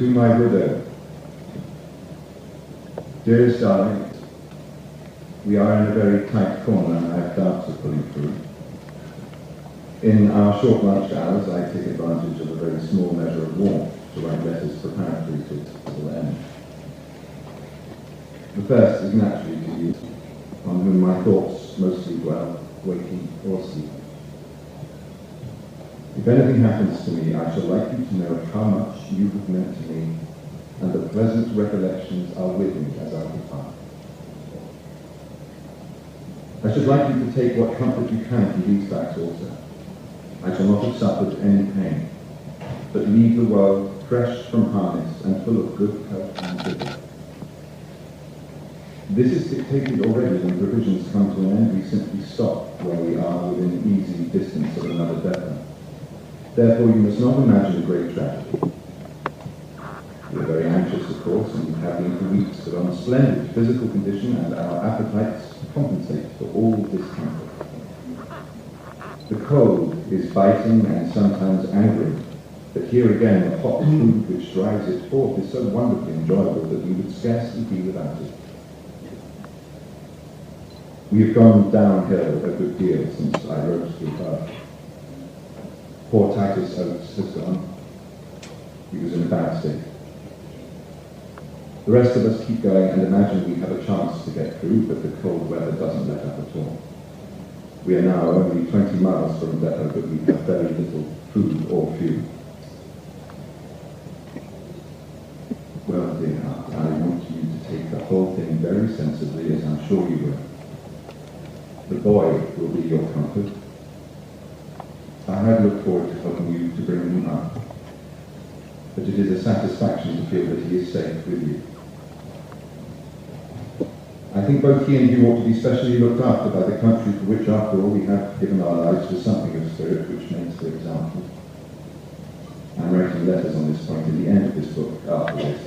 To my widow. Dearest darling, we are in a very tight corner and I have doubts of pulling through. In our short lunch hours, I take advantage of a very small measure of warmth to write letters preparatory to its possible end. The first is naturally to you, on whom my thoughts mostly dwell, waking or sleeping. If anything happens to me, I shall like you to know how much you have meant to me, and the pleasant recollections are with me as I depart. I should like you to take what comfort you can from these facts also. I shall not have suffered any pain, but leave the world fresh from harness and full of good health and vigor. This is dictated already when provisions come to an end. We simply stop where we are within easy distance of another depot. Therefore, you must not imagine a great tragedy. We are very anxious, of course, and have been for weeks, but on a splendid physical condition, and our appetites compensate for all discomfort. The cold is biting and sometimes angering, but here again the hot food which drives it forth is so wonderfully enjoyable that we would scarcely be without it. We have gone downhill a good deal since I wrote to above. Poor Titus Oates has gone. He was in a bad state. The rest of us keep going and imagine we have a chance to get through, but the cold weather doesn't let up at all. We are now only 20 miles from the depot, but we have very little food or fuel. Well, dear heart, I want you to take the whole thing very sensibly, as I'm sure you will. The boy will be your comfort. I had looked forward to helping you to bring him up, but it is a satisfaction to feel that he is safe with you. I think both he and you ought to be specially looked after by the country for which, after all, we have given our lives to something of spirit which makes for example. I'm writing letters on this point at the end of this book after this.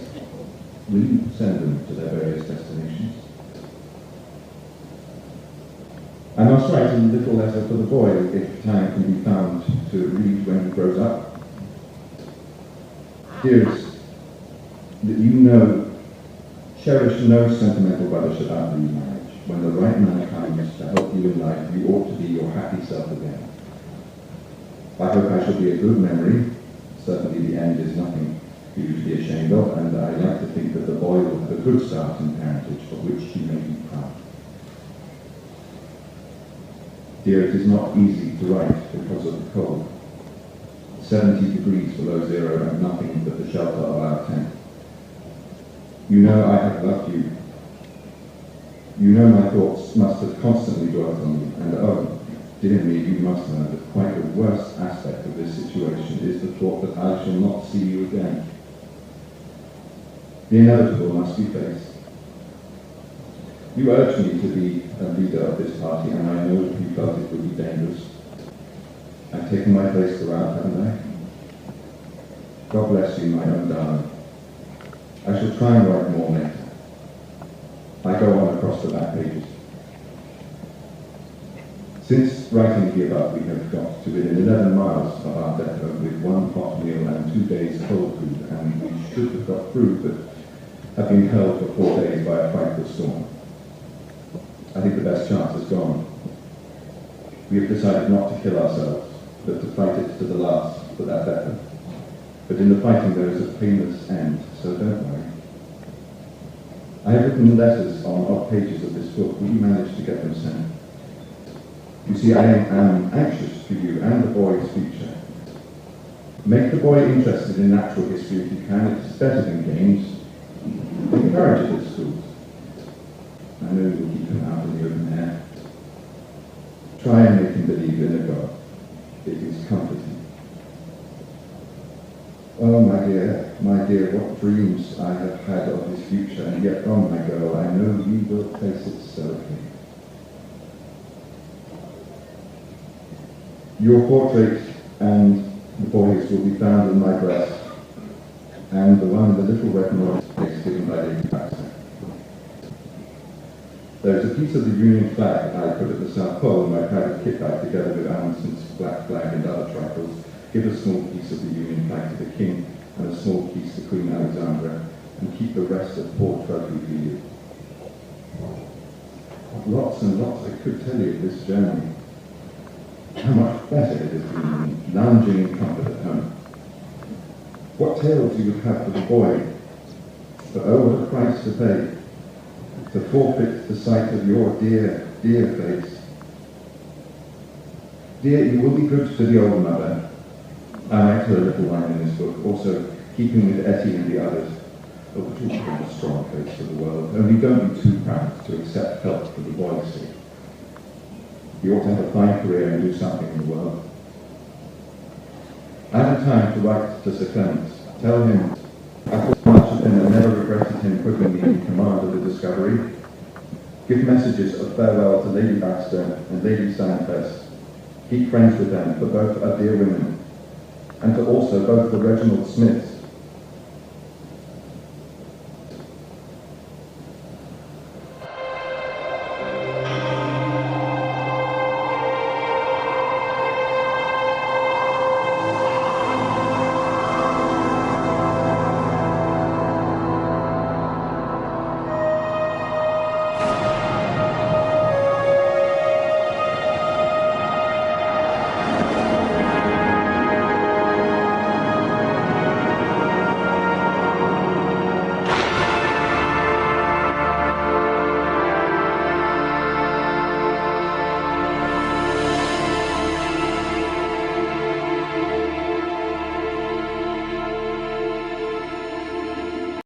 Will you send them to their various destinations? I must write a little letter for the boy if time can be found to read when he grows up. Dearest, that you know, cherish no sentimental brothership after your marriage. When the right man comes to help you in life, you ought to be your happy self again. I hope I shall be a good memory. Certainly the end is nothing for you to be ashamed of, and I like to think that the boy will have a good start in parentage for which you may be proud. Dear, it is not easy to write because of the cold. 70 degrees below zero and nothing but the shelter of our tent. You know I have loved you. You know my thoughts must have constantly dwelt on you, and oh, dear me, you must know that quite the worst aspect of this situation is the thought that I shall not see you again. The inevitable must be faced. You urged me to be a leader of this party, and I know that you felt it would be dangerous. I've taken my place throughout, haven't I? God bless you, my own darling. I shall try and write more later. I go on across the back pages. Since writing the above, we have got to within 11 miles of our depot with 1 hot meal and 2 days cold food, and we should have got through, but have been held for 4 days by a frightful storm. I think the best chance is gone. We have decided not to kill ourselves, but to fight it to the last for that depot. But in the fighting there is a painless end, so don't worry. I have written letters on odd pages of this book. Will you manage to get them sent? You see, I am anxious for you and the boy's future. Make the boy interested in natural history if you can. It's better than games. Encourage it at schools. I know you'll keep him out in the open air. Try and make him believe in a God. It is comforting. Oh, my dear, what dreams I have had of his future, and yet, oh, my girl, I know you will face it stoically. Your portrait and the boy's will be found in my breast, and the one in the little red noise is given by Lady Baxter. There is a piece of the Union flag I put at the South Pole in my private kit bag, together with Amundsen's black flag and other trifles. Give a small piece of the Union flag to the King, and a small piece to Queen Queen Alexandra, and keep the rest of poor trophy for you. Lots and lots I could tell you of this journey. How much better it has been than lounging in comfort at home. What tales you would have for the boy, but oh, what a price to pay, to forfeit the sight of your dear, dear face. Dear, you will be good to the old mother. I write her a little line in this book, also keeping with Etty and the others. Oh, but you'll become a strong face for the world, only don't be too proud to accept help for the boy's sake. You ought to have a fine career and do something in the world. I had time to write to Sir Clement, tell him I thought much of him and never regretted him putting me in command of the Discovery. Give messages of farewell to Lady Baxter and Lady Steinfest. Keep friends with them, for both are dear women. And to also both the Reginald Smiths